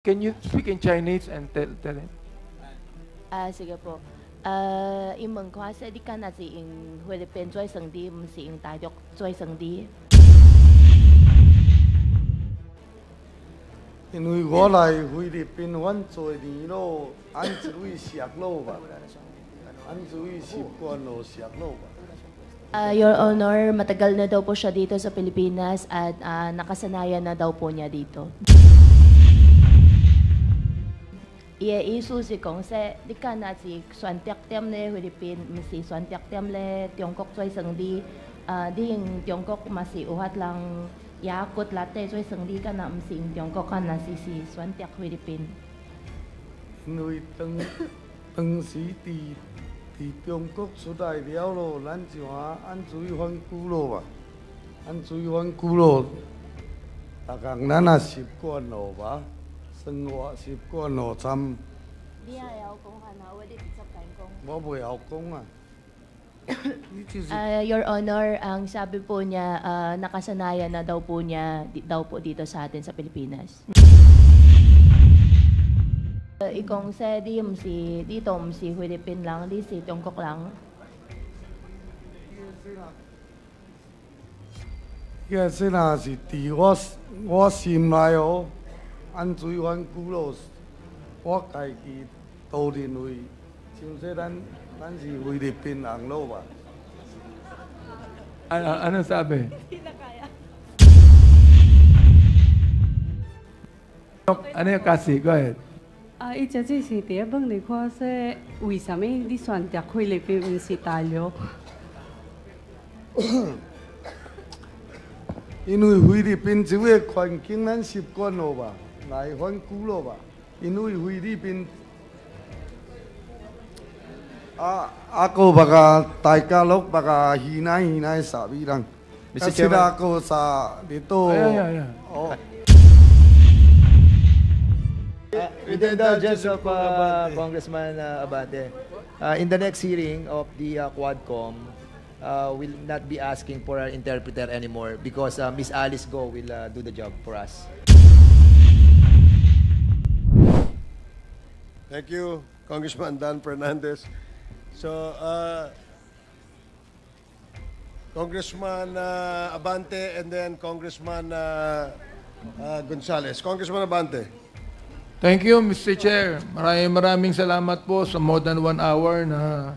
Can you speak in Chinese and tell him? Sige po.英文嘅話，即係啲間啊是用菲律賓最成啲，唔是用大陸最成啲。因為我來菲律賓玩做年咯，按一位石佬吧，按一位習慣咯石佬吧。Your Honor, matagal na daw po siya dito sa Pilipinas at nakasanayan na daw po niya dito. 伊嘅意思是講說，你間啊是選擇點咧菲律賓，唔是選擇點咧中國最成啲。啲用中國嘛是有法lang yakut latte最成啲間啊，唔是用中國間啊是選擇菲律賓。因為當時佇中國出來了咯，咱就按水反久咯吧，按水反久咯，大家咱也習慣咯吧。生活習慣咯，參。你係有講下那位啲執緊工？我袂曉講啊。Your Honor, ang sabi po niya, nakasanayan na daw po niya daw po dito sa atin sa Pilipinas. Ikong sa di si dito si Philippines lang, di si Tiongkok lang. Cái là是伫我心內哦。按水反久咯，我家己都認為，像說咱是菲律賓人咯吧。Ano sabi? Ano yung kasi? Go ahead. 伊只只是第一問你看說，為什麼你選擇菲律賓唔是大陸？因為菲律賓這個環境咱習慣咯吧。來反久咯吧，因為菲律賓ako baka Tagalog baka hinay sabi lang. Mr. Kasi Chairman. ako sa dito. Yeah. Oh. With the indulgence of Congressman Abante, in the next hearing of the Quadcom, we'll not be asking for an interpreter anymore because Miss Alice Go will do the job for us. Thank you, Congressman Dan Fernandez. So, Congressman Abante and then Congressman Gonzales. Congressman Abante. Thank you, Mr. Chair. Maraming salamat po sa more than 1 hour na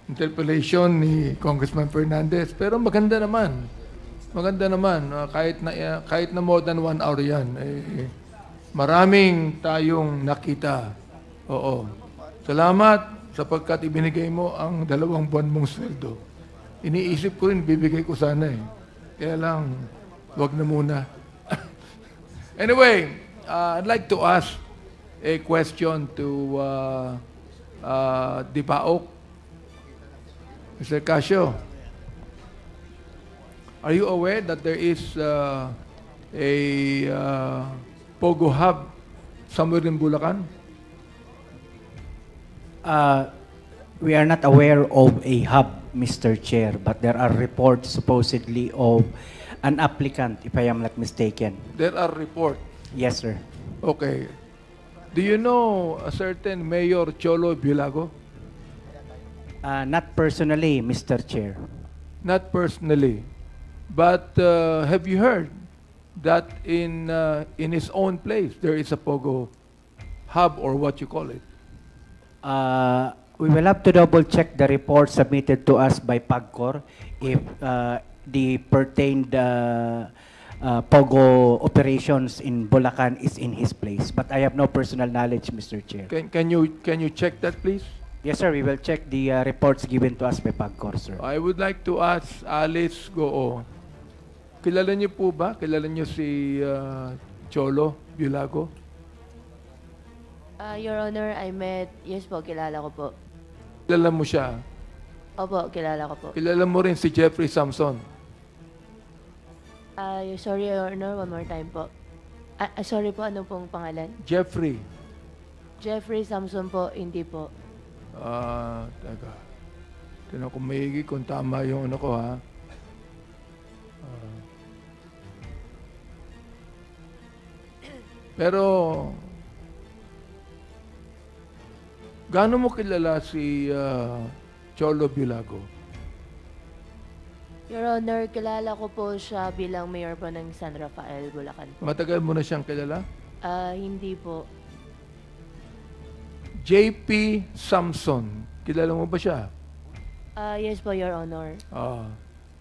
interpellation ni Congressman Fernandez. Pero maganda naman. Maganda naman. Kahit na more than 1 hour yan. Maraming tayong nakita. Oo. Salamat sapagkat ibinigay mo ang 2 buwan mong sweldo. Iniisip ko rin, bibigay ko sana eh. Kaya lang, wag na muna. Anyway, I'd like to ask a question to Dipaok. Mr. Casio, are you aware that there is a Pogo Hub somewhere in Bulacan? We are not aware of a hub, Mr. Chair, but there are reports supposedly of an applicant, if I am not mistaken. There are reports. Yes, sir. Okay. Do you know a certain Mayor Cholo Bilago? Not personally, Mr. Chair. Not personally. But have you heard that in his own place there is a Pogo Hub or what you call it? We will have to double check the report submitted to us by PAGCOR if the pertained Pogo operations in Bulacan is in his place. But I have no personal knowledge, Mr. Chair. Can you check that, please? Yes, sir. We will check the reports given to us by PAGCOR, sir. I would like to ask Alice Goo. Kilala niyo po ba? Kilala niyo si Cholo Bilago? Your Honor, yes po, kilala ko po. Kilala mo siya? Opo, kilala ko po. Kilala mo rin si Jeffrey Samson? Sorry, Your Honor, one more time po. Sorry po, ano pong pangalan? Jeffrey. Jeffrey Samson po, hindi po. Teka. Tinan ko maigi kung tama yung ano ko, ha? Pero Gaano mo kilala si Cholo Bilago? Your Honor, kilala ko po siya bilang mayor po ng San Rafael, Bulacan po. Matagal mo na siyang kilala? Hindi po. JP Samson, kilala mo ba siya? Yes po, Your Honor.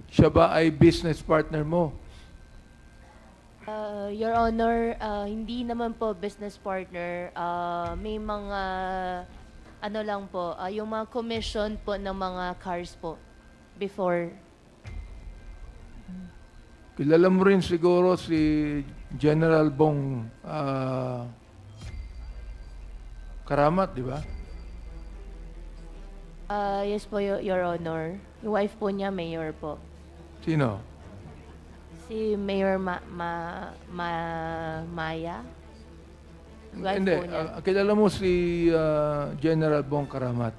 Siya ba ay business partner mo? Your Honor, hindi naman po business partner. May mga, ano lang po, yung mga commission po ng mga cars po before. Kilala mo rin siguro si General Bong Karamat, di ba? Yes po, Your Honor. Yung wife po niya, mayor po. Sino? Si Mayor Maya. Wife Hindi. po niya. Kilala mo si General Bong Karamat.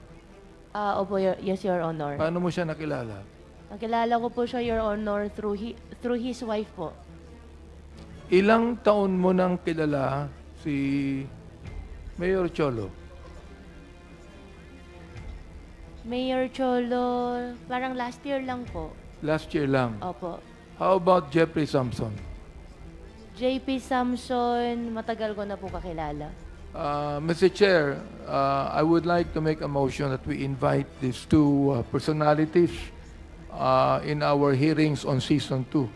Opo, yes, Your Honor. Paano mo siya nakilala? Nakilala ko po siya, Your Honor, through his wife po. Ilang taon mo nang kilala si Mayor Cholo? Mayor Cholo, parang last year lang po. Last year lang. Opo. How about Jeffrey Samson? JP Samson, matagal ko na po kakilala. Mr. Chair, I would like to make a motion that we invite these two personalities in our hearings on Season 2,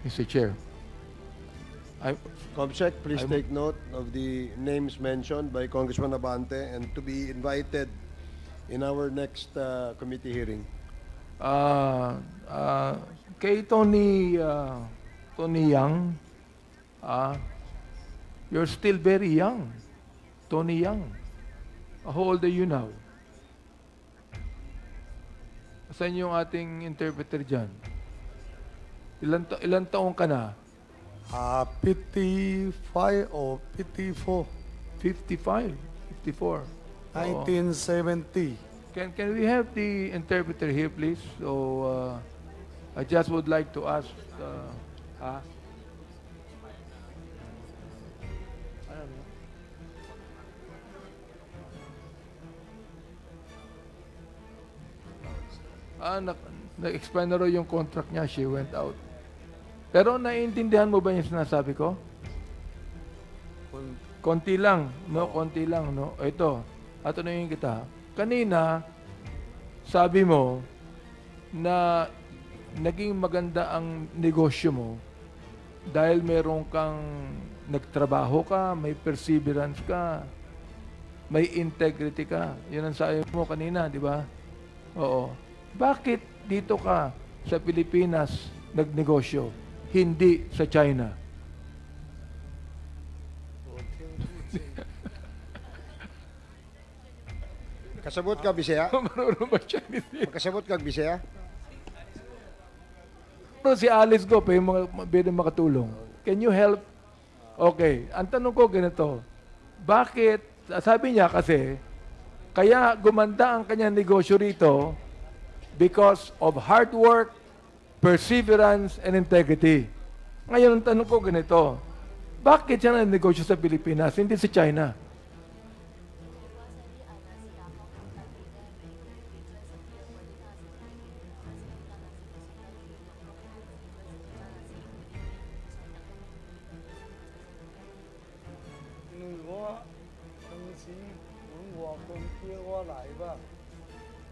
Mr. Chair. Comsec, please take note of the names mentioned by Congressman Abante and to be invited in our next committee hearing. Kay Tony Yang, you're still very young. Tony Yang. How old are you now? Saan yung ating interpreter dyan? Ilan taong ka na? 55 or 54. 55? 54? 1970. Can we have the interpreter here, please? So, I just would like to ask, na-expire na raw yung contract niya. She went out. Pero naiintindihan mo ba yung sinasabi ko? Konti lang, no? Konti lang, no? Ito, tatanungin kita. Kanina, sabi mo na naging maganda ang negosyo mo dahil meron kang nagtrabaho ka, may perseverance ka, may integrity ka. Yun ang sabi mo kanina, di ba? Oo. Bakit dito ka sa Pilipinas nagnegosyo, hindi sa China? Kasabot ka, Bisaya? Marunong ba Chinese? Kasabot ka, Bisaya? Pero si Alice Go, pwede makatulong. Can you help? Okay. Ang tanong ko ganito, bakit, sabi niya kasi, kaya gumanda ang kanyang negosyo rito because of hard work, perseverance, and integrity. Ngayon, ang tanong ko ganito, bakit siya nagnegosyo sa Pilipinas, hindi sa China?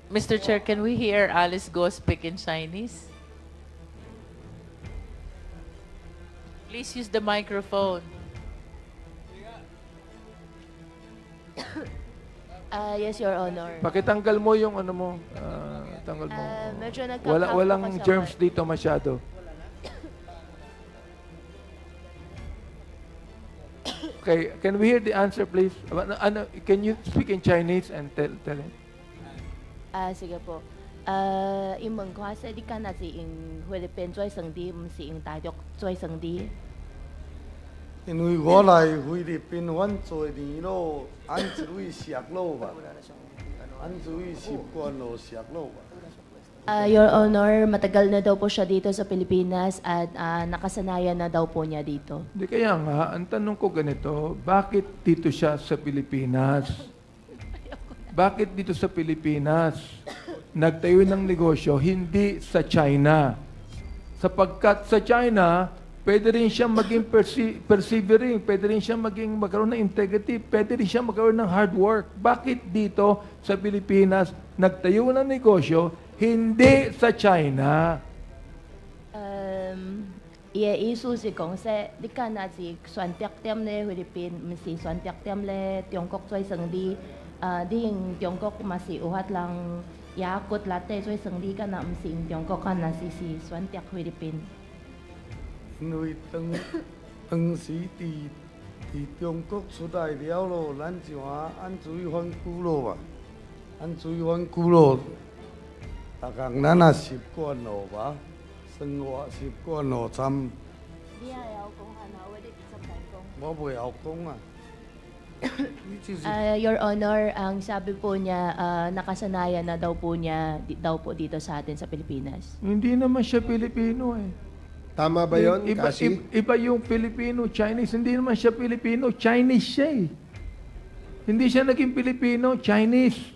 Mr. Chair, can we hear Alice Go speak in Chinese? Please use the microphone. Yes, Your Honor. Pakitanggal mo yung ano mo, tanggal mo. Medyo nagkakap Walang po kasi germs ako. dito masyado. Okay, can we hear the answer, please? Can you speak in Chinese and tell it? Sige po. 英文嘅話，即係啲間啊是用菲律賓最成啲，唔是用大陸最成啲。因為我來菲律賓玩做年咯，按一位石佬吧，按一位習慣咯石佬吧。Your Honor, matagal na daw po siya dito sa Pilipinas at nakasanayan na daw po niya dito. Hindi kaya nga, ang tanong ko ganito, bakit dito siya sa Pilipinas? bakit dito sa Pilipinas nagtayo ng negosyo, hindi sa China? Sapagkat sa China, pwede rin siya maging persevering, pwede rin siya magkaroon ng integrity, pwede rin siya magkaroon ng hard work. Bakit dito sa Pilipinas nagtayo ng negosyo, hindi sa China? 伊嘅意思是講說，你敢若是選擇點咧菲律賓，毋是選擇點咧中國做生意。你用中國嘛是有法人也骨力地做生意，敢若毋是用中國，敢若是選擇菲律賓。因為當時佇中國出來了咯，咱就按水反骨咯吧，按水反骨咯，逐項咱也習慣咯吧。生活習慣咯，參。你也有講下哪位的執行工？我袂曉講啊。Your Honor, ang sabi po niya, nakasanayan na daw po niya daw po dito sa atin sa Pilipinas. Hindi naman siya Pilipino eh. Tama ba yun, Cassie? Iba yung Filipino, Chinese. Hindi naman siya Pilipino, Chinese siya eh. Hindi siya naging Pilipino, Chinese.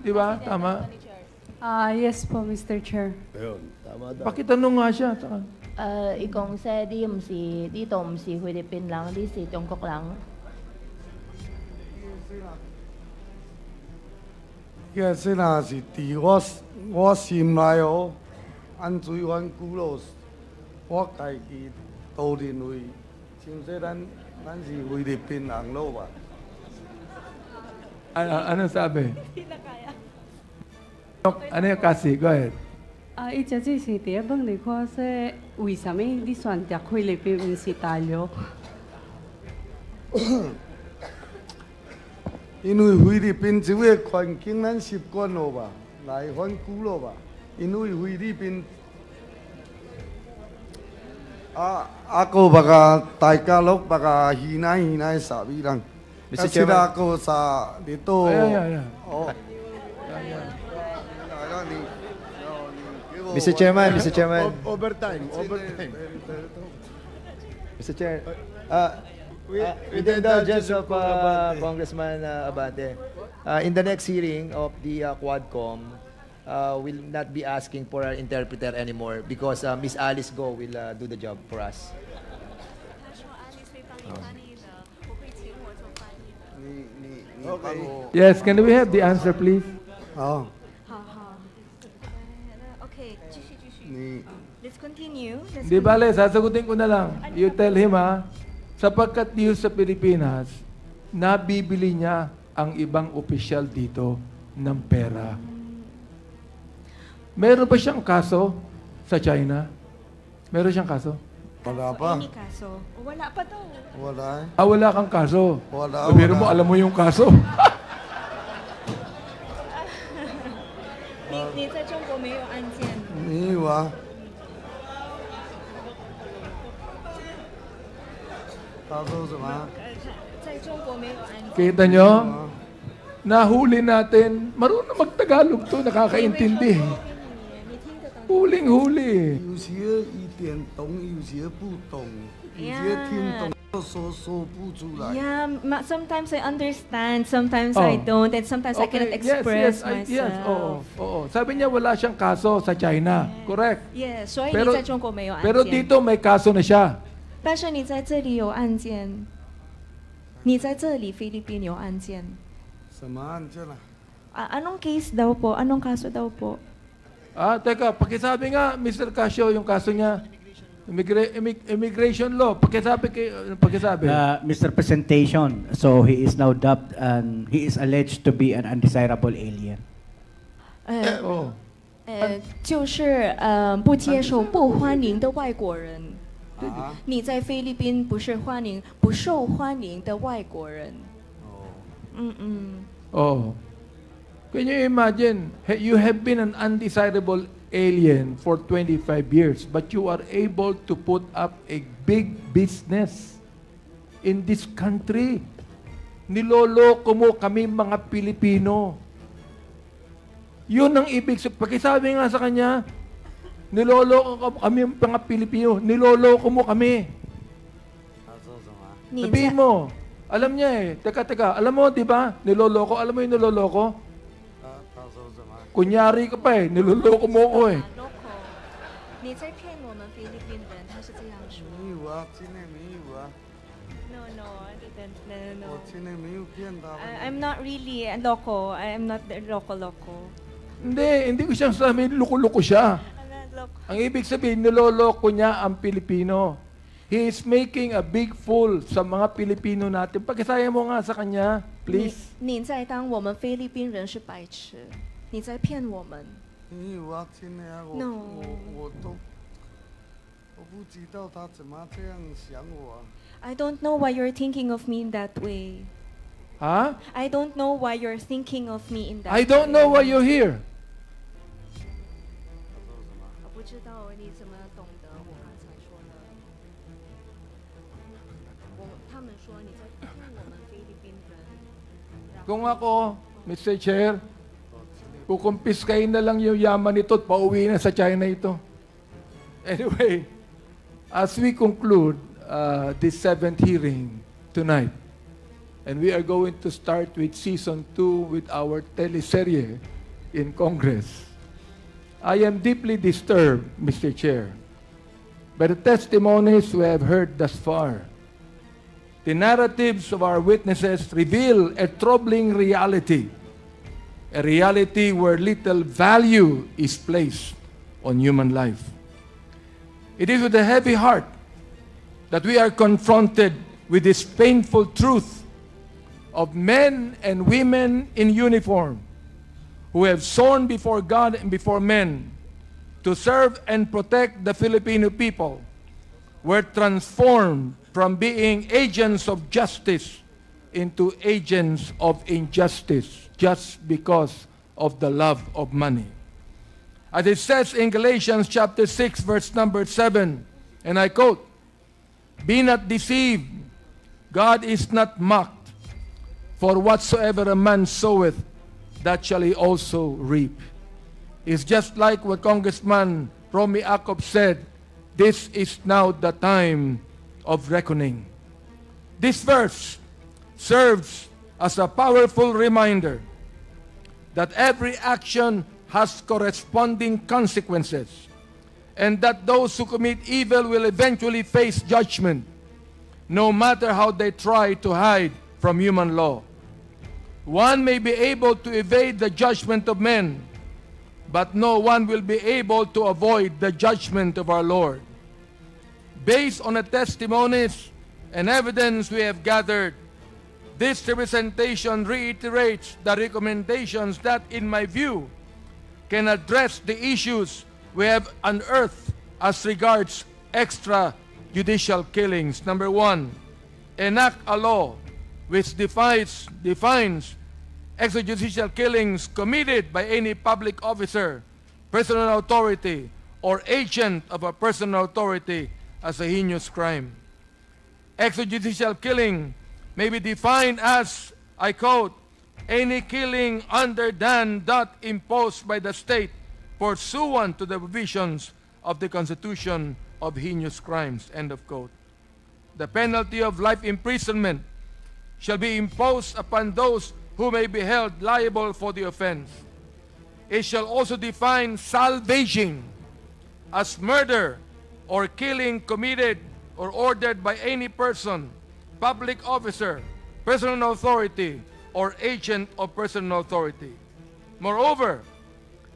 Di ba? Tama? Yes po, Mr. Chair. Ayun, tama daw. Pakitanong nga siya. Ikong sa dito唔是菲律賓lang, di si Tiongkok lang.個說若是佇我心內哦，按水反骨咯，我家己都認為，像說咱是菲律賓人咯吧。Ano sabi? Ano yung kasi? Go ahead. 伊只是第一問你看說，為什麼你選擇菲律賓毋是大陸？因為菲律賓這個環境咱習慣咯吧，來反骨咯吧。因為菲律賓ako baka Tagalog baka hinay sa bilang. Mr. Kasi Chairman. ako sa dito. Ayan. Oh. Mr. Chairman, Mr. Chairman, Overtime. Mr. Chair, with the indulgence of Congressman Abante, in the next hearing of the Quadcom, we'll not be asking for an interpreter anymore because Miss Alice Go will do the job for us. Okay. Yes, can we have the answer, please? Oh. 好。OK，继续。你 Let's continue. Di bale, sasagutin ko na lang. You tell him ha, sapagkat dito sa Pilipinas, nabibili niya ang ibang opisyal dito ng pera. Meron ba siyang kaso sa China? Meron siyang kaso? wala pa. Any kaso? Wala pa daw. Wala. Wala kang kaso. Wala. Pero mo, alam mo yung kaso. 你在中国没有案件？沒有啊。他說什麼？在中國沒有案件。 Kita nyo? Nahuli natin. Marunong mag-Tagalog to, nakakaintindi. 你聽得懂？ Huling-huli. 有些一點懂，有些不懂，有些聽懂說不出來。 Yeah, sometimes I understand, sometimes I don't, and sometimes I cannot express myself. Yes, oo. Sabi niya wala siyang kaso sa China. Correct. Yeah, 所以 Pero- 你在中国没有案件。 Pero dito may kaso na siya. 但是你在这里有案件，你在这里菲律賓有案件。什麼案件啊？ Anong case daw po? Anong kaso daw po? Teka, pakisabi nga, Mr. Casio, yung kaso niya. Immigration law. Pakisabi. Mr. Presentation, so he is now dubbed and he is alleged to be an undesirable alien. 哦。就是不接受、不欢迎的外国人。啊？你在菲律賓不是歡迎、不受歡迎的外國人。Oh. Can you imagine, you have been an undesirable alien for 25 years, but you are able to put up a big business in this country. Niloloko mo kami mga Pilipino. Yun ang ibig sabihin. Pakisabi nga sa kanya, niloloko kami mga Pilipino. Niloloko mo kami. Sabihin mo, alam niya eh. Teka, alam mo, di ba? Niloloko. Alam mo yung niloloko? 他说什么？ Kunyari ka pa eh. Niloloko mo ko eh. 你在骗我们菲律宾人，他是这样说。没有啊，今天没有啊， No, no, I didn't. No, 我今天没有骗他们。 I'm not really loco. I'm not loco. Hindi ko siyang sabihin, loko-loko siya. I'm not loco. Ang ibig sabihin, niloloko niya ang Pilipino. He is making a big fool sa mga Pilipino natin. Pakisaya mo nga sa kanya, please. 你在当我们菲律宾人是白痴，你在骗我们。没有啊，今天啊，No 我不知道他怎么这样想我啊。 I don't know why you're thinking of me in that way. Ha? I don't know why you're thinking of me in that I don't know why you're here. 我不知道你怎么懂得我刚才说的。他们说你在骗我们菲律宾人。 Kung ako, Mr. Chair, kukumpiskain na lang yung yaman nito at pauwi na sa China ito. Anyway, as we conclude this 7th hearing tonight, and we are going to start with Season 2 with our teleserye in Congress, I am deeply disturbed, Mr. Chair, by the testimonies we have heard thus far. The narratives of our witnesses reveal a troubling reality, a reality where little value is placed on human life. It is with a heavy heart that we are confronted with this painful truth of men and women in uniform who have sworn before God and before men to serve and protect the Filipino people were transformed from being agents of justice into agents of injustice just because of the love of money. As it says in Galatians chapter 6, verse number 7, and I quote, "Be not deceived, God is not mocked, for whatsoever a man soweth, that shall he also reap." It's just like what Congressman Romy Acob said, this is now the time of reckoning. This verse serves as a powerful reminder that every action has corresponding consequences, and that those who commit evil will eventually face judgment, no matter how they try to hide from human law. One may be able to evade the judgment of men, but no one will be able to avoid the judgment of our Lord. Based on the testimonies and evidence we have gathered, this representation reiterates the recommendations that, in my view, can address the issues we have unearthed as regards extrajudicial killings. Number 1, enact a law which defines extrajudicial killings committed by any public officer, personal authority, or agent of a personal authority as a heinous crime. Extrajudicial killing may be defined as, I quote, "any killing under than that imposed by the state pursuant to the provisions of the Constitution of heinous crimes," end of quote. The penalty of life imprisonment shall be imposed upon those who may be held liable for the offense. It shall also define salvaging as murder or killing committed or ordered by any person, public officer, personal authority, or agent of personal authority. Moreover,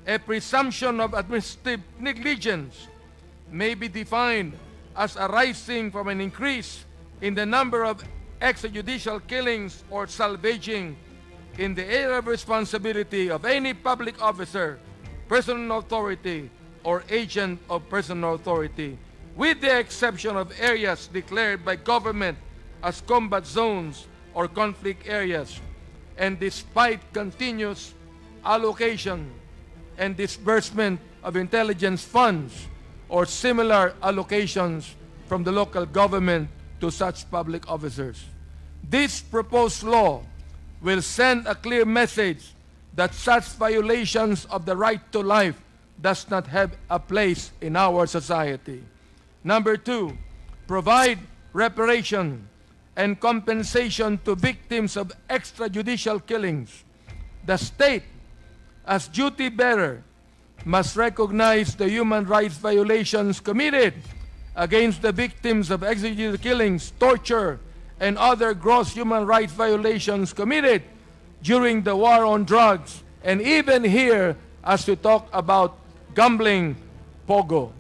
a presumption of administrative negligence may be defined as arising from an increase in the number of extrajudicial killings or salvaging in the area of responsibility of any public officer, personal authority, or agent of personal authority, with the exception of areas declared by government as combat zones or conflict areas, and despite continuous allocation and disbursement of intelligence funds or similar allocations from the local government to such public officers. This proposed law will send a clear message that such violations of the right to life does not have a place in our society. Number 2, provide reparation and compensation to victims of extrajudicial killings. The state, as duty bearer, must recognize the human rights violations committed against the victims of extrajudicial killings, torture, and other gross human rights violations committed during the war on drugs, and even here as we talk about gambling, pogo.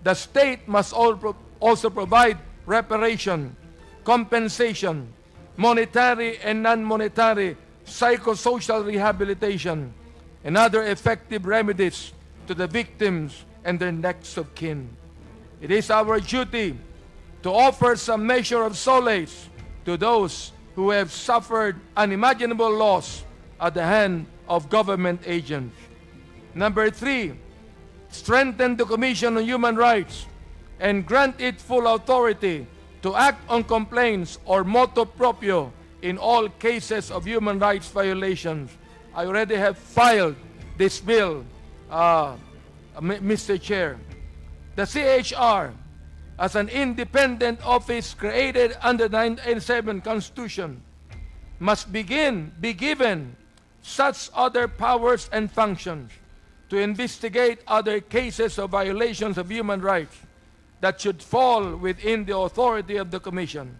The state must also provide reparation, compensation, monetary and non-monetary psychosocial rehabilitation, and other effective remedies to the victims and their next of kin. It is our duty to offer some measure of solace to those who have suffered unimaginable loss at the hand of government agents. Number 3, strengthen the Commission on Human Rights and grant it full authority to act on complaints or motu proprio in all cases of human rights violations. I already have filed this bill, Mr. Chair. The CHR, as an independent office created under the 1987 Constitution, must be given such other powers and functions to investigate other cases of violations of human rights that should fall within the authority of the Commission.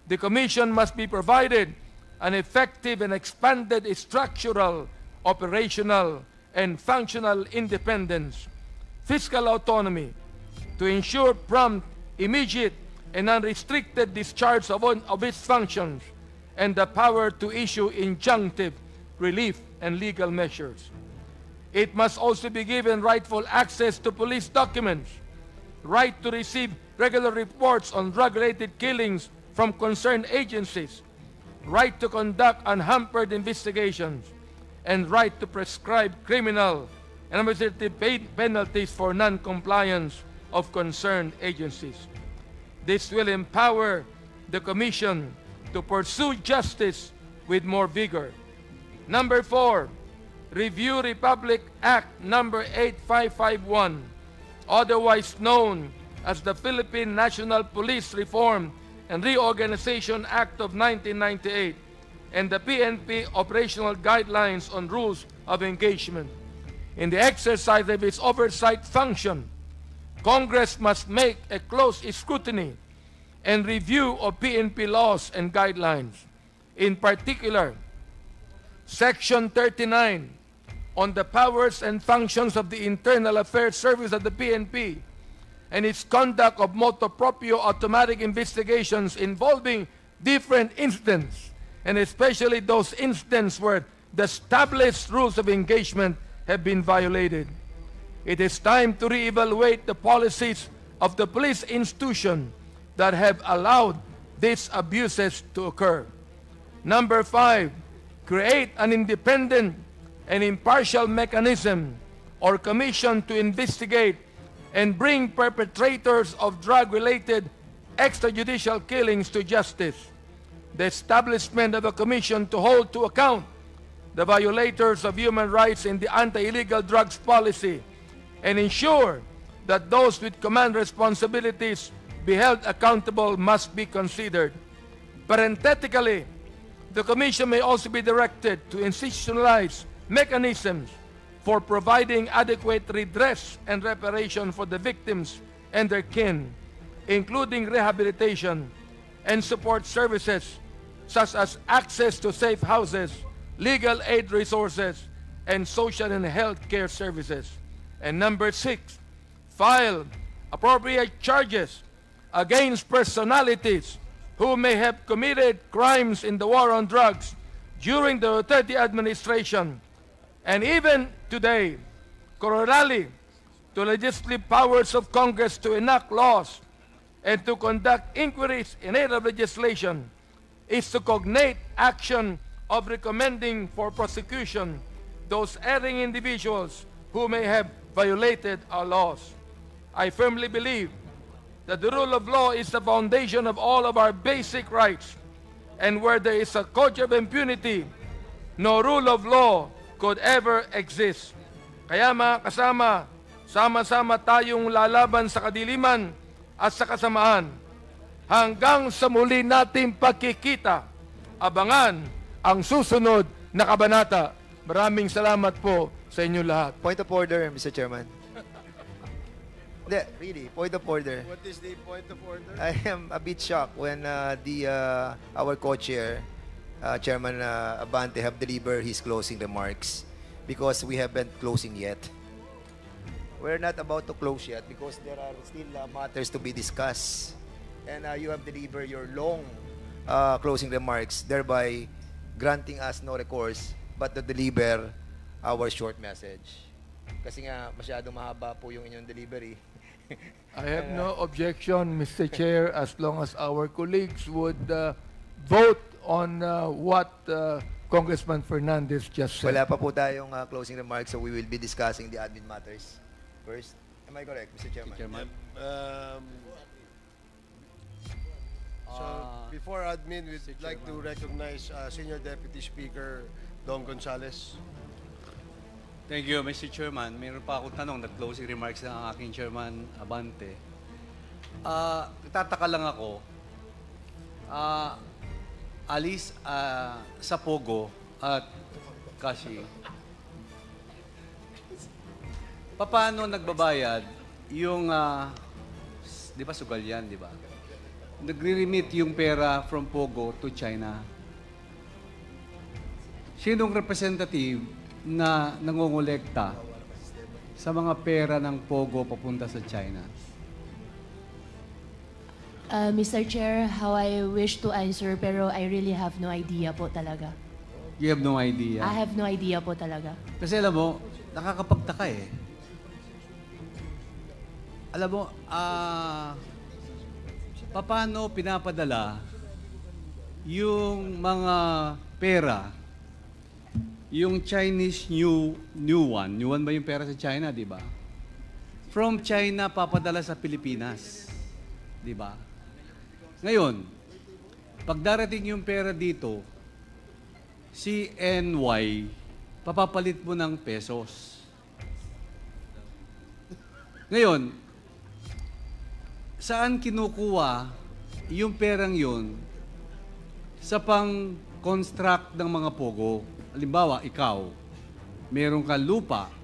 The Commission must be provided an effective and expanded structural, operational, and functional independence, fiscal autonomy, to ensure prompt, immediate, and unrestricted discharge of its functions, and the power to issue injunctive relief and legal measures. It must also be given rightful access to police documents, right to receive regular reports on drug-related killings from concerned agencies, right to conduct unhampered investigations, and right to prescribe criminal and administrative penalties for non-compliance of concerned agencies. This will empower the Commission to pursue justice with more vigor. Number 4, review Republic Act number 8551, otherwise known as the Philippine National Police Reform and Reorganization Act of 1998, and the PNP Operational Guidelines on Rules of Engagement. In the exercise of its oversight function, Congress must make a close scrutiny and review of PNP laws and guidelines. In particular, Section 39 on the powers and functions of the Internal Affairs Service of the PNP and its conduct of motu proprio automatic investigations involving different incidents, and especially those incidents where the established rules of engagement have been violated. It is time to reevaluate the policies of the police institution that have allowed these abuses to occur. Number 5, create an independent and impartial mechanism or commission to investigate and bring perpetrators of drug-related extrajudicial killings to justice. The establishment of a commission to hold to account the violators of human rights in the anti-illegal drugs policy and ensure that those with command responsibilities be held accountable must be considered. Parenthetically, the Commission may also be directed to institutionalize mechanisms for providing adequate redress and reparation for the victims and their kin, including rehabilitation and support services such as access to safe houses, legal aid resources, and social and health care services. And number 6, file appropriate charges against personalities who may have committed crimes in the war on drugs during the Duterte administration and even today. Corollary to legislative powers of Congress to enact laws and to conduct inquiries in aid of legislation is to cognate action of recommending for prosecution those erring individuals who may have violated our laws. I firmly believe that the rule of law is the foundation of all of our basic rights, and where there is a culture of impunity, no rule of law could ever exist. Kaya mga kasama, sama-sama tayong lalaban sa kadiliman at sa kasamaan Hanggang sa muli nating pagkikita, abangan ang susunod na kabanata. Maraming salamat po sa inyo lahat. Point of order, Mr. Chairman. Hindi, really, point of order. What is the point of order? I am a bit shocked when our co-chair, Chairman Abante, have delivered his closing remarks because we haven't closing yet. We're not about to close yet because there are still matters to be discussed. And you have delivered your long closing remarks, thereby granting us no recourse but to deliver our short message. Kasi nga, masyadong mahaba po yung inyong delivery. I have no objection, Mr. Chair, as long as our colleagues would vote on what Congressman Fernandez just said. Wala pa po tayong closing remarks, so we will be discussing the admin matters first. Am I correct, Mr. Chairman? So, before admin, we'd like to recognize Senior Deputy Speaker Don Gonzales. Thank you, Mr. Chairman. Mayroon pa akong tanong, nag-closing remarks ng aking Chairman Abante. Tataka lang ako, alis sa Pogo at Kashi, paano nagbabayad yung, di ba sugal yan, di ba? Nagre-remit yung pera from Pogo to China. Sinong representative na nangongolekta sa mga pera ng Pogo papunta sa China? Mr. Chair, how I wish to answer pero I really have no idea po talaga. You have no idea? I have no idea po talaga. Kasi alam mo, nakakapagtaka eh. Alam mo, paano pinapadala yung mga pera, yung Chinese new one ba yung pera sa China, di ba? From China, papadala sa Pilipinas. Di ba? Ngayon, pag darating yung pera dito, CNY, papapalit mo ng pesos. Ngayon, saan kinukuha yung perang yun sa pang-construct ng mga Pogo? Halimbawa, ikaw, meron kang lupa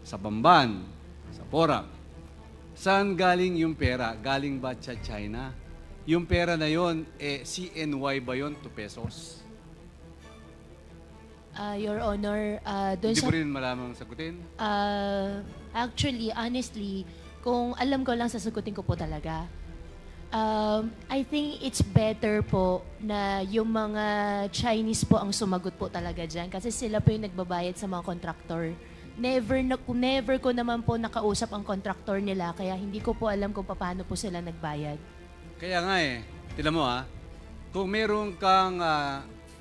sa Bamban, sa Porac. Saan galing yung pera? Galing ba sa China? Yung pera na yon, CNY ba yon to pesos? Your Honor, doon Hindi sa... mo rin malamang sagutin? Actually, honestly, kung alam ko lang, sasagutin ko po talaga. I think it's better po na yung mga Chinese po ang sumagot po talaga dyan kasi sila po yung nagbabayad sa mga contractor. Never ko naman po nakausap ang contractor nila kaya hindi ko po alam kung paano po sila nagbayad. Kaya nga tinan mo kung meron kang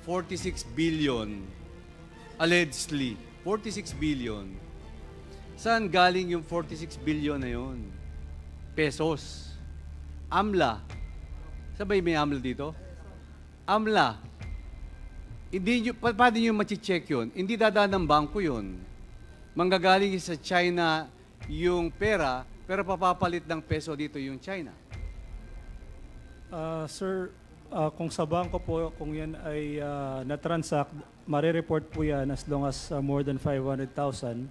46 billion, allegedly, 46 billion, saan galing yung 46 billion na yun? Pesos. AMLA. Sabay may AMLA dito? AMLA. Hindi nyo, paano nyo machi-check yun? Hindi dadaan ng bangko yun. Manggagaling sa China yung pera, pero papapalit ng peso dito yung China. Sir, kung sa bangko po, kung yan ay na-transact, marireport po yan as long as more than 500,000.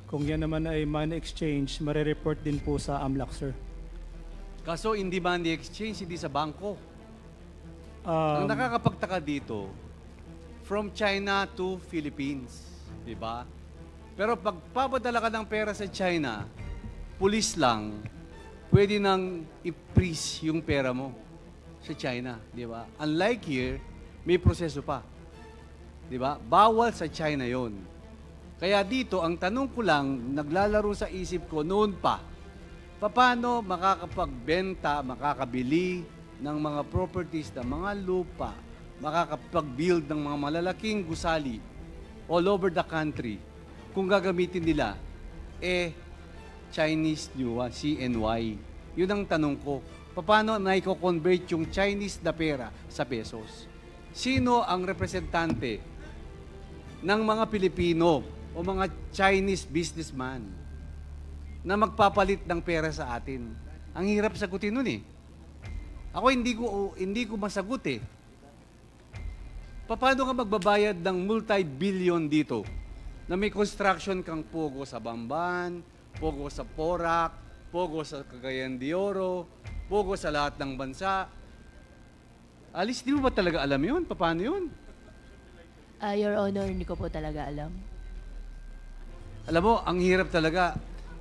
Kung yan naman ay money exchange, marireport din po sa AMLAC, sir. Kaso hindi money exchange, hindi sa bangko. Ang nakakapagtaka dito, from China to Philippines, di ba? Pero pag papadala ka ng pera sa China, pulis lang, pwede nang i-freeze yung pera mo sa China, di ba? Unlike here, may proseso pa. Di ba? Bawal sa China yon. Kaya dito, ang tanong ko lang, naglalaro sa isip ko noon pa, paano makakapagbenta, makakabili ng mga properties, ng mga lupa, makakapag-build ng mga malalaking gusali all over the country kung gagamitin nila, Chinese new one, CNY. Yun ang tanong ko. Paano na i-convert yung Chinese na pera sa pesos? Sino ang representante ng mga Pilipino o mga Chinese businessman na magpapalit ng pera sa atin? Ang hirap sagutin nun Ako hindi ko masagot eh. Paano ka magbabayad ng multi-billion dito na may construction kang pogo sa Bamban, pogo sa Porac, pogo sa Cagayan de Oro, pogo sa lahat ng bansa? Alice, di mo ba talaga alam yun? Paano yun? Your Honor, hindi ko po talaga alam. Alam mo, ang hirap talaga.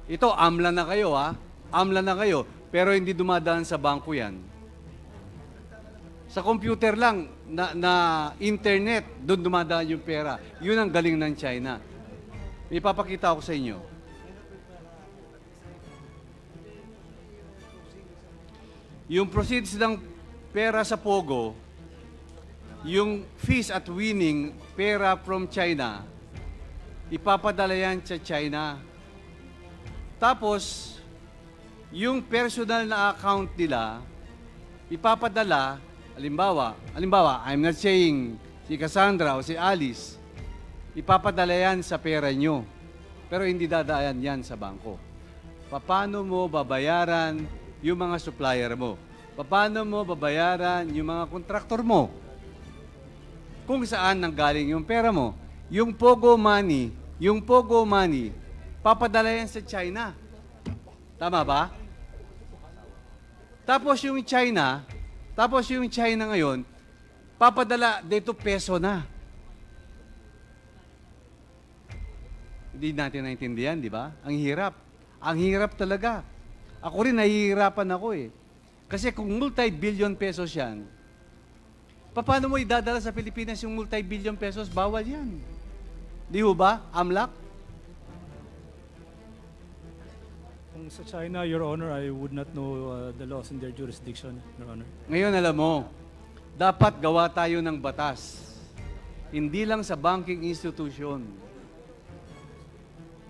Ito, AMLA na kayo ha. AMLA na kayo. Pero hindi dumadaan sa bangko yan. Sa computer lang, na internet, doon dumadaan yung pera. Yun ang galing ng China. Ipapakita ko sa inyo. Yung proceeds ng pera sa Pogo, yung fees at winning pera from China, ipapadala yan sa China. Tapos, yung personal na account nila, ipapadala, halimbawa, I'm not saying si Cassandra o si Alice, ipapadala yan sa pera nyo. Pero hindi dadaan yan sa bangko. Paano mo babayaran yung mga supplier mo? Paano mo babayaran yung mga kontraktor mo? Kung saan nanggaling yung pera mo? Yung Pogo money, papadala yan sa China. Tama ba? Tapos yung China ngayon, papadala dito peso na. Hindi natin naintindihan, di ba? Ang hirap. Ang hirap talaga. Ako rin, nahihirapan ako eh. Kasi kung multi-billion pesos yan, paano mo idadala sa Pilipinas yung multi-billion pesos? Bawal yan. Di ho ba, AMLAC? Kung sa China, Your Honor, I would not know the laws in their jurisdiction, Your Honor. Ngayon, alam mo, dapat gawa tayo ng batas. Hindi lang sa banking institution.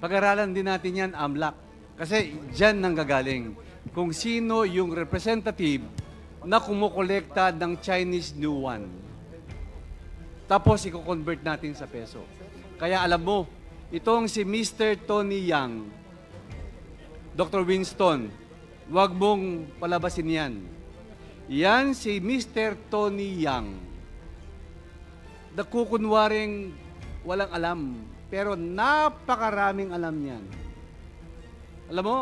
Pag-aralan din natin yan, AMLAC. Kasi dyan nanggagaling. Kung sino yung representative na kumukolekta ng Chinese New Yuan. Tapos, i-convert natin sa peso. Kaya alam mo, itong si Mr. Tony Yang, Dr. Winston, wag mong palabasin yan. Yan si Mr. Tony Yang. Nakukunwaring walang alam, pero napakaraming alam niyan. Alam mo,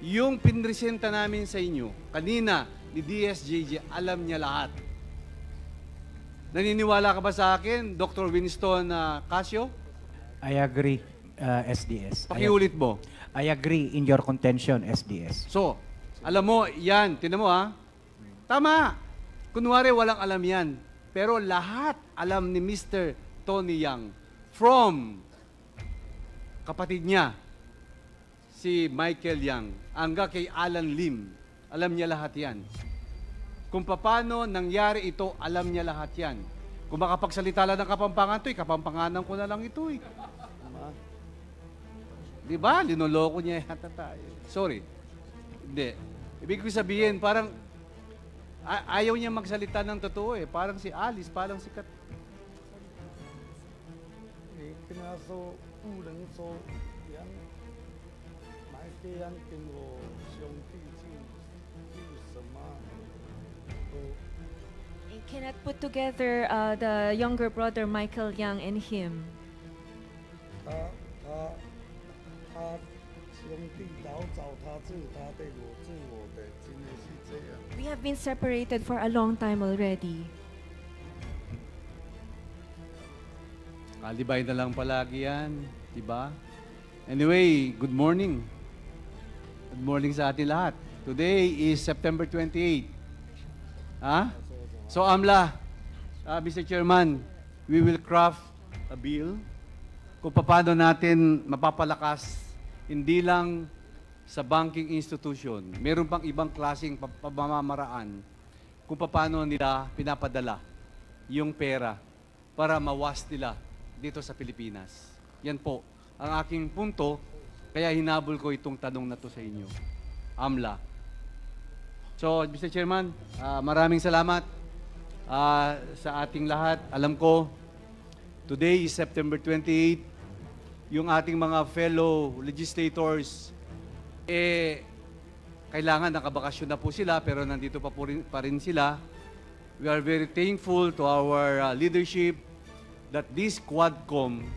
yung pinresenta namin sa inyo, kanina, ni DSJJ, alam niya lahat. Naniniwala ka ba sa akin, Dr. Winston Casio? I agree, SDS. Pakiulit mo. I agree in your contention, SDS. So, alam mo, yan, tinan mo ha. Tama. Kunwari, walang alam yan. Pero lahat alam ni Mr. Tony Yang. From kapatid niya, si Michael Yang, hanggang kay Alan Lim. Alam niya lahat yan. Kung paano nangyari ito, alam niya lahat yan. Kung makapagsalita lang ng Kapampangan ito, Kapampanganan ko na lang ito eh. Di ba? Linoloko niya yata tayo. Sorry. Hindi. Ibig ko sabihin, parang ayaw niya magsalita ng totoo eh. Parang si Alice, parang si Kat. Pinaso, ulang so, yan. Maike yan, tingo, siyong tijing, Cannot put together the younger brother Michael Yang and him. We have been separated for a long time already. Kalibay na lang palagi yan. Diba? Anyway, good morning. Good morning sa atin lahat. Today is September 28. Ha? So, AMLA, Mr. Chairman, we will craft a bill kung paano natin mapapalakas hindi lang sa banking institution, meron pang ibang klaseng pamamaraan kung paano nila pinapadala yung pera para mawas nila dito sa Pilipinas. Yan po ang aking punto, kaya hinabol ko itong tanong na to sa inyo. AMLA. So, Mr. Chairman, maraming salamat sa ating lahat. Alam ko, today is September 28, yung ating mga fellow legislators, kailangan nakabakasyon na po sila pero nandito pa rin sila. We are very thankful to our leadership that this Quadcom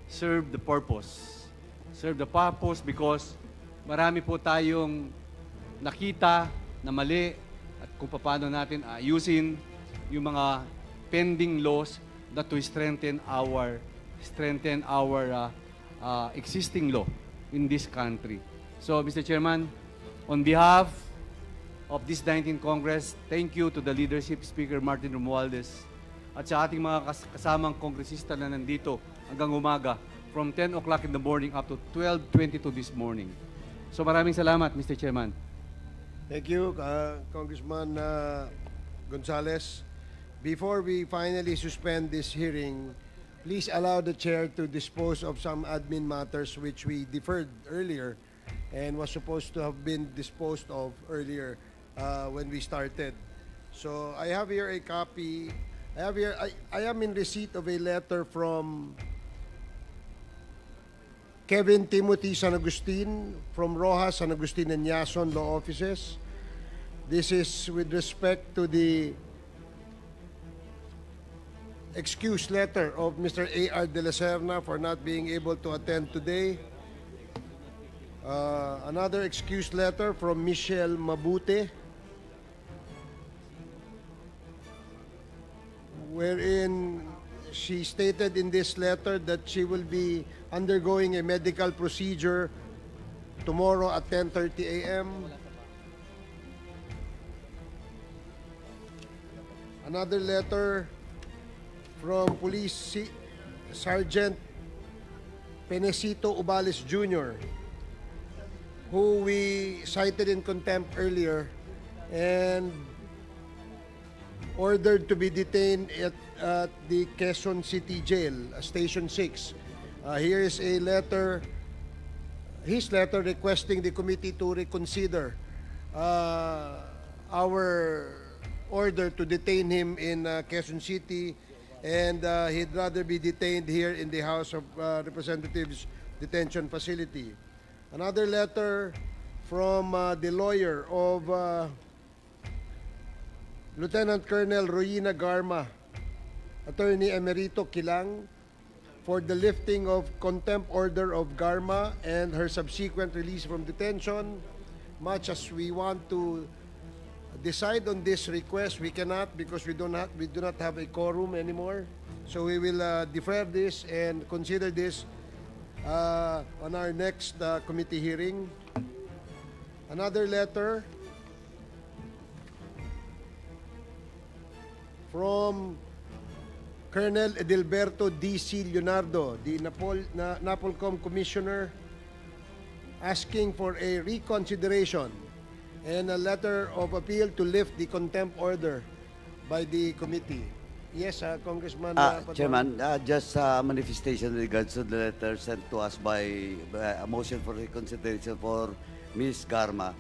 serve the purpose. Serve the purpose because marami po tayong nakita na mali at kung paano natin ayusin yung mga pending laws that to strengthen our existing law in this country. So, Mr. Chairman, on behalf of this 19th Congress, thank you to the leadership, Speaker Martin Romualdez, at sa ating mga kasamang kongresista na nandito hanggang umaga, from 10 o'clock in the morning up to 12:22 this morning. So maraming salamat, Mr. Chairman. Thank you, Congressman Gonzales. Before we finally suspend this hearing, please allow the chair to dispose of some admin matters which we deferred earlier and was supposed to have been disposed of earlier when we started. So I have here a copy. I am in receipt of a letter from Kevin Timothy San Agustin from Rojas, San Agustin, and Yason Law Offices. This is with respect to the excuse letter of Mr. A.R. De La Serna for not being able to attend today. Another excuse letter from Michelle Mabute, wherein she stated in this letter that she will be undergoing a medical procedure tomorrow at 10:30 a.m. Another letter from Police Sergeant Penecito Ubales Jr., who we cited in contempt earlier and ordered to be detained at the Quezon City Jail, Station 6. Here is a letter, his letter requesting the committee to reconsider our order to detain him in Quezon City, and he'd rather be detained here in the House of Representatives Detention Facility. Another letter from the lawyer of Lieutenant Colonel Royina Garma, Attorney Emerito Kilang, for the lifting of contempt order of Garma and her subsequent release from detention. Much as we want to decide on this request, we cannot because we do not have a quorum anymore. So we will defer this and consider this on our next committee hearing. Another letter from Colonel Edilberto D.C. Leonardo, the NAPOLCOM Commissioner, asking for a reconsideration and a letter of appeal to lift the contempt order by the committee. Yes, Congressman. Chairman, just a manifestation in regards to the letter sent to us by a motion for reconsideration for Ms. Garma.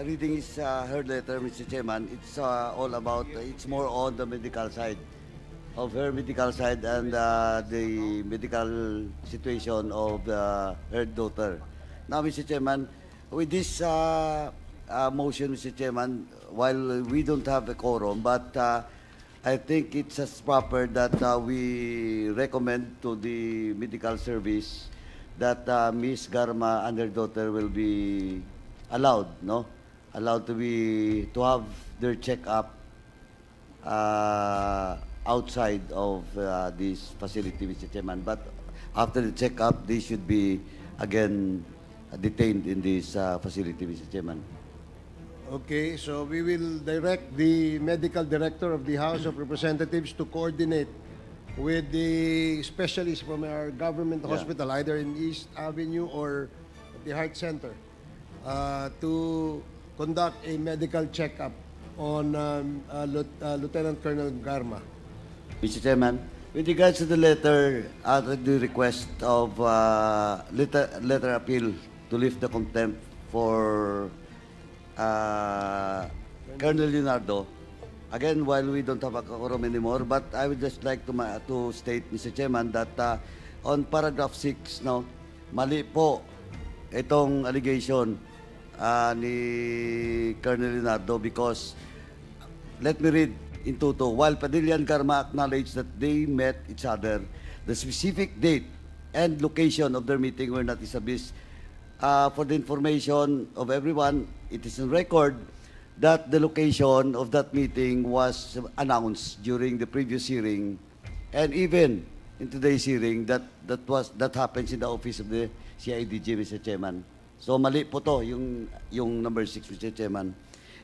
Reading her letter, Mr. Chairman, it's all about, it's more on the medical side, of her medical side and the medical situation of her daughter. Now, Mr. Chairman, with this motion, Mr. Chairman, while we don't have a quorum, but I think it's as proper that we recommend to the medical service that Ms. Garma and her daughter will be allowed, no? Allowed to have their check-up outside of this facility, Mr. Chairman. But after the check-up, they should be again detained in this facility, Mr. Chairman. Okay, so we will direct the medical director of the House of Representatives to coordinate with the specialists from our government hospital, either in East Avenue or the Heart Center, to conduct a medical checkup on Lieutenant Colonel Garma. Mr. Chairman, with regards to the letter, the request of letter appeal to lift the contempt for Colonel Leonardo, again, while we don't have a quorum anymore, but I would just like to state, Mr. Chairman, that on paragraph 6, no, mali po itong allegation ni Colonel Leonardo because let me read in toto. While Padilla and Garma acknowledged that they met each other, the specific date and location of their meeting were not established. For the information of everyone, it is on record that the location of that meeting was announced during the previous hearing, and even in today's hearing, that happens in the office of the CIDG, Mr. Chairman. So mali po to, yung number 6, Mr. Chairman.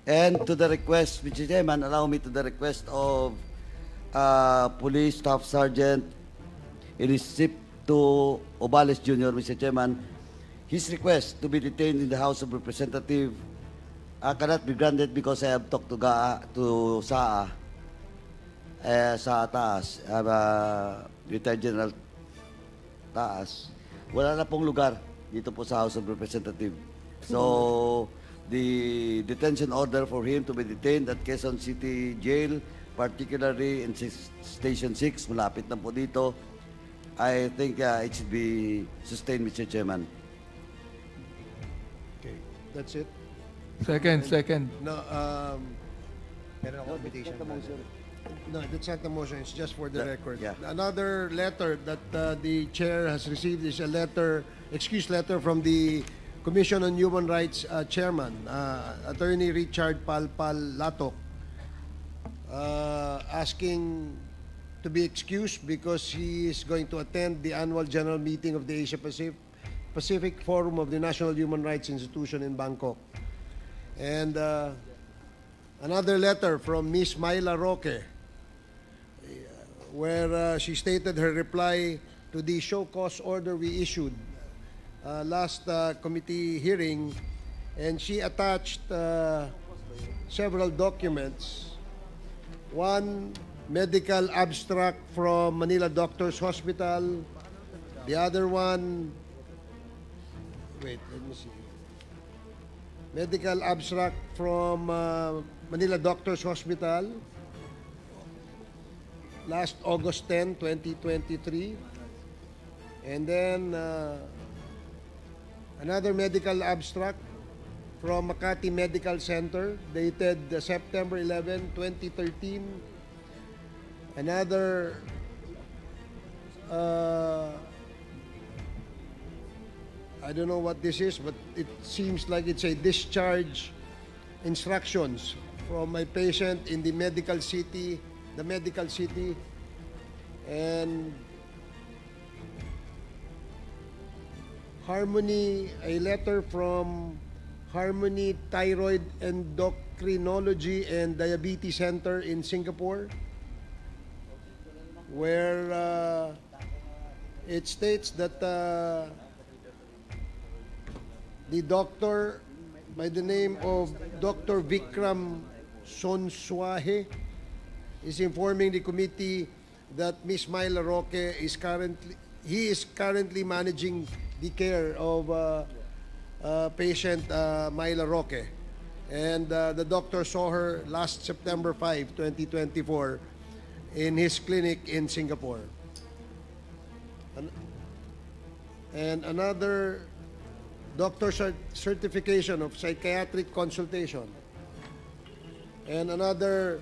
And to the request, Mr. Chairman, allow me to the request of Police Staff Sergeant Elisipto Obales Jr., Mr. Chairman, his request to be detained in the House of Representatives cannot be granted because I have talked to SAA, sa taas, Retired General Taas. Wala na pong lugar dito po sa House of Representatives. So, the detention order for him to be detained at Quezon City Jail, particularly in Station 6, malapit na po dito, I think it should be sustained, Mr. Chairman. Okay, that's it. Second. No, no, that's not the motion. It's just for the record. Yeah. Another letter that the chair has received is a letter, excuse letter from the Commission on Human Rights Chairman, Attorney Richard Palpal Latok, asking to be excused because he is going to attend the annual general meeting of the Asia Pacific Forum of the National Human Rights Institution in Bangkok. And another letter from Ms. Myla Roque, where she stated her reply to the show cause order we issued last committee hearing, and she attached several documents. One, medical abstract from Manila Doctors Hospital. The other one, wait, let me see. Medical abstract from Manila Doctors Hospital last August 10, 2023. And then another medical abstract from Makati Medical Center dated September 11, 2013. Another I don't know what this is, but it seems like it's a discharge instructions from my patient in the medical city, and Harmony, a letter from Harmony Thyroid Endocrinology and Diabetes Center in Singapore, where it states that the doctor by the name of Dr. Vikram Sonswahe is informing the committee that Ms. Myla Roque is currently managing the care of patient Myla Roque. And the doctor saw her last September 5, 2024 in his clinic in Singapore. And another doctor certification of psychiatric consultation, and another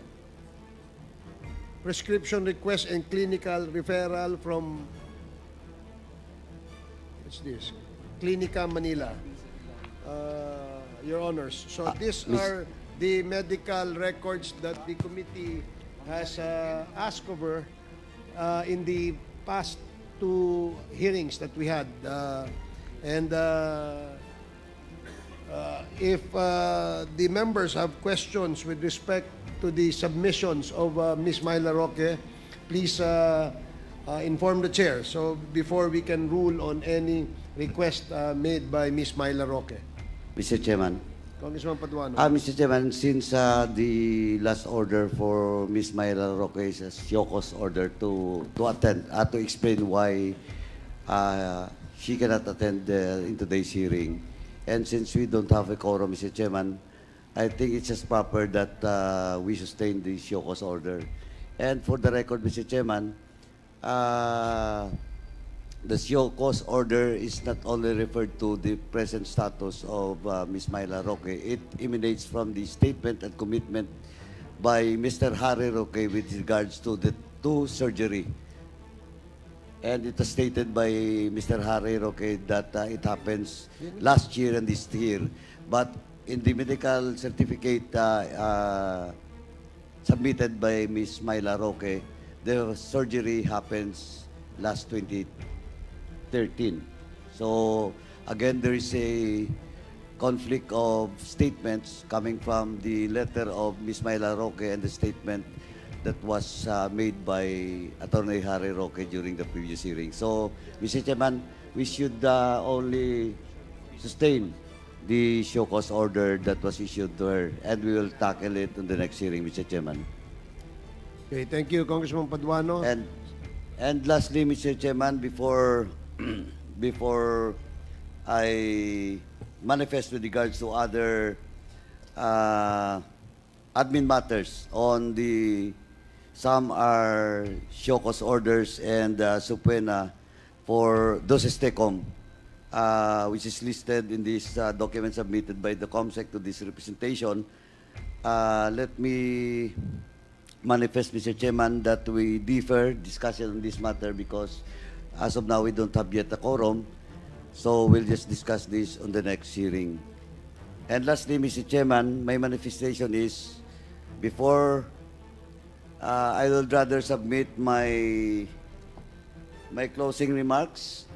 prescription request and clinical referral from, what's this? Clinica Manila, Your Honors. So these are the medical records that the committee has asked over in the past two hearings that we had. And if the members have questions with respect to the submissions of Ms. Myla Roque, please inform the chair. So before we can rule on any request made by Ms. Myla Roque. Mr. Chairman. Congressman Paduano. Mr. Chairman, since the last order for Ms. Myla Roque is a Yoko's order to attend, to explain why she cannot attend in today's hearing. And since we don't have a quorum, Mr. Chairman, I think it's just proper that we sustain the Yoko's order. And for the record, Mr. Chairman, the show cause order is not only referred to the present status of Ms. Myla Roque. It emanates from the statement and commitment by Mr. Harry Roque with regards to the two surgery. And it was stated by Mr. Harry Roque that it happens last year and this year. But in the medical certificate submitted by Ms. Myla Roque, the surgery happens last 2013. So again, there is a conflict of statements coming from the letter of Ms. Myla Roque and the statement that was made by Attorney Harry Roque during the previous hearing. So, Mr. Chairman, we should only sustain the show cause order that was issued to her, and we will tackle it in the next hearing, Mr. Chairman. Okay, thank you, Congressman Paduano. And lastly, Mr. Chairman, before I manifest with regards to other admin matters on the some are show cause orders and subpoena for those STECOM, which is listed in this document submitted by the COMSEC to this representation. Let me manifest, Mr. Chairman, that we defer discussion on this matter because as of now we don't have yet a quorum. So we'll just discuss this on the next hearing. And lastly, Mr. Chairman, my manifestation is before I will rather submit my closing remarks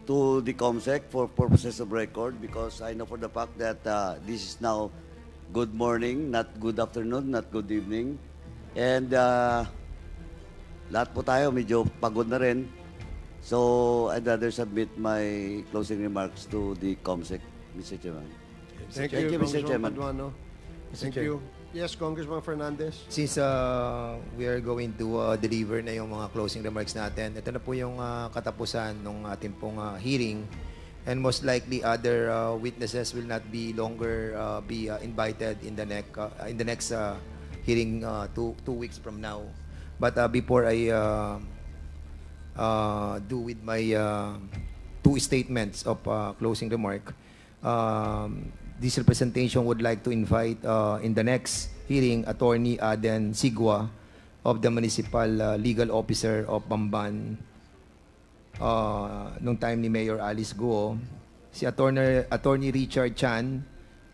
to the COMSEC for purposes of record because I know for the fact that this is now good morning, not good afternoon, not good evening. And lahat po tayo medyo pagod na rin. So I'd rather submit my closing remarks to the COMSEC, Mr. Chairman. Thank you, Mr. Chairman. Paduano. Thank you. Yes, Congressman Fernandez. Since we are going to deliver na yung mga closing remarks natin, ito na po yung katapusan ng ating pong hearing. And most likely other witnesses will not be longer be invited in the next hearing 2 weeks from now. But before I do with my 2 statements of closing remark, this representation would like to invite in the next hearing Attorney Aden Sigua of the Municipal Legal Officer of Bamban nung time ni Mayor Alice Guo, si Attorney Richard Chan,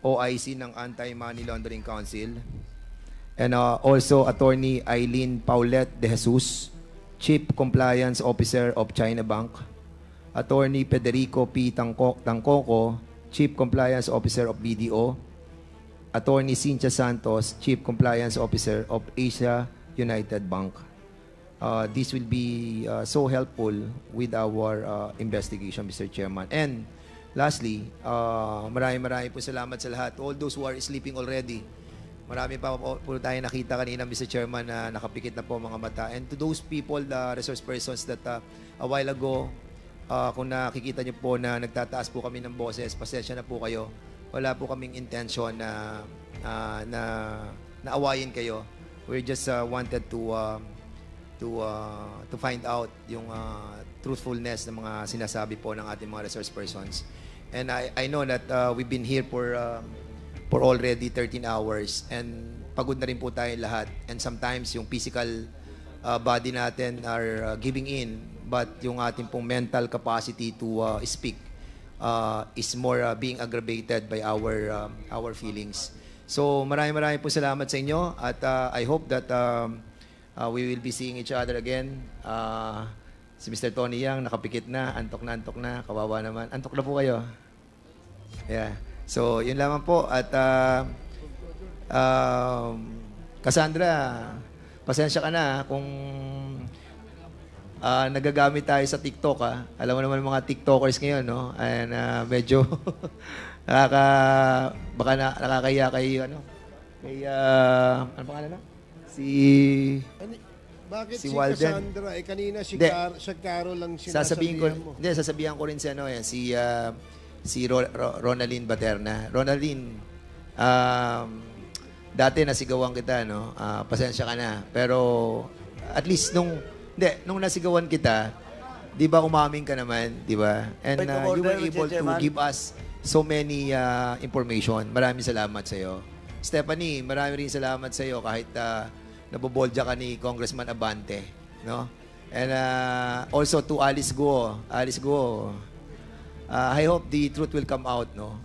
OIC ng Anti-Money Laundering Council, and also Attorney Eileen Paulette De Jesus, Chief Compliance Officer of China Bank, Attorney Federico P. Tangcoco, Chief Compliance Officer of BDO, Attorney Cynthia Santos, Chief Compliance Officer of Asia United Bank. This will be so helpful with our investigation, Mr. Chairman. And lastly, maraming po salamat sa lahat. All those who are sleeping already, marami pa po tayo nakita kanina, Mr. Chairman, na nakapikit na po mga mata. And to those people, the resource persons that a while ago, kung nakikita niyo po na nagtataas po kami ng boses, pasensya na po kayo. Wala po kaming intention na awayin kayo. We just wanted to find out yung truthfulness ng mga sinasabi po ng ating mga resource persons. And I know that we've been here for already 13 hours and pagod na rin po tayo lahat. And sometimes yung physical body natin are giving in, but yung ating pong mental capacity to speak is more being aggravated by our feelings. So maraming po salamat sa inyo at I hope that we will be seeing each other again. Si Mr. Tony Yang nakapikit na, antok na, kawawa naman. Antok na po kayo. Yeah. So yun lamang po at Cassandra, pasensya ka na kung nagagamit tayo sa TikTok, ha? Alam mo naman mga TikTokers ngayon, no? And medyo baka nakakaya kay ano pangalan na? Bakit si Walden? Cassandra? Kanina si Carol lang sasabihan mo. Hindi, sasabihan ko rin si ano yan, si Ronaldine Baterna. Ronaldine, dati nasigawan kita, no? Pasensya ka na. Pero at least nung nasigawan kita, Di ba umaming ka naman, di ba? And Point of you were order, Mr. able to Chairman. give us so many information. Maraming salamat sa iyo. Stephanie, maraming rin salamat sa iyo kahit naboboldya ka ni Congressman Abante, no? And also to Alice Guo. Alice Guo, I hope the truth will come out, no?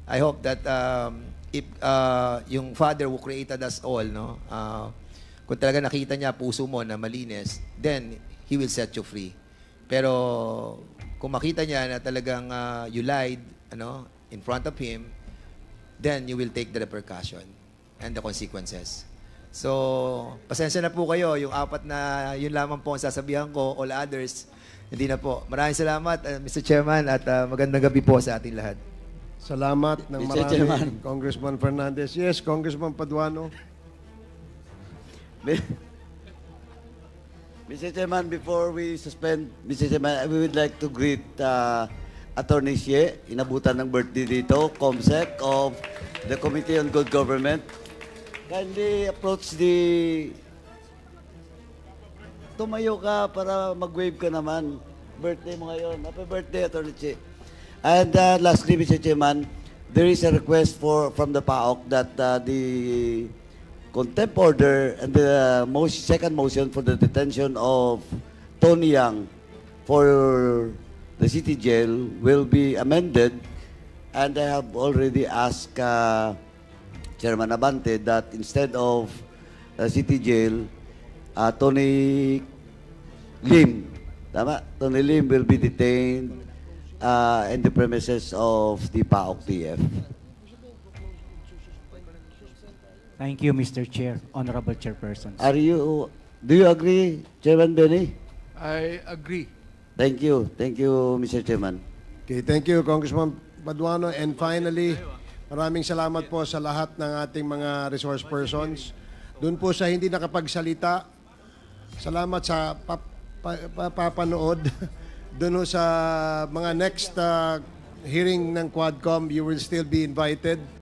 I hope that if yung Father who created us all, no? Kung talaga nakita niya puso mo na malinis, then He will set you free. Pero kung makita niya na talagang you lied, in front of Him, then you will take the repercussion and the consequences. So, pasensya na po kayo. Yung apat na yun lamang po ang sasabihan ko. All others, hindi na po. Maraming salamat, Mr. Chairman, at magandang gabi po sa ating lahat. Salamat ng Mr. Chairman. marami, Congressman Fernandez. Yes, Congressman Paduano. Mr. Chairman, before we suspend, Mr. Chairman, we would like to greet Attorney Xie, inabutan ng birthday dito, COMSEC of the Committee on Good Government. Kindly approach the... Tumayo ka para mag-wave ka naman. Birthday mo ngayon. Happy birthday, Attorney Xie. And lastly, Mr. Chairman, there is a request from the PAOK that the contempt order and the second motion for the detention of Tony Yang for the city jail will be amended, and I have already asked Chairman Abante that instead of city jail, Tony Lim, Tony Lim will be detained in the premises of the PAOK TF. Thank you, Mr. Chair, Honorable Chairpersons. Do you agree, Chairman Benny? I agree. Thank you, Mr. Chairman. Okay, thank you, Congressman Paduano. And finally, maraming salamat po sa lahat ng ating mga resource persons. Doon po sa hindi nakapagsalita, salamat sa papanood. Doon sa mga next hearing ng Quadcom, you will still be invited.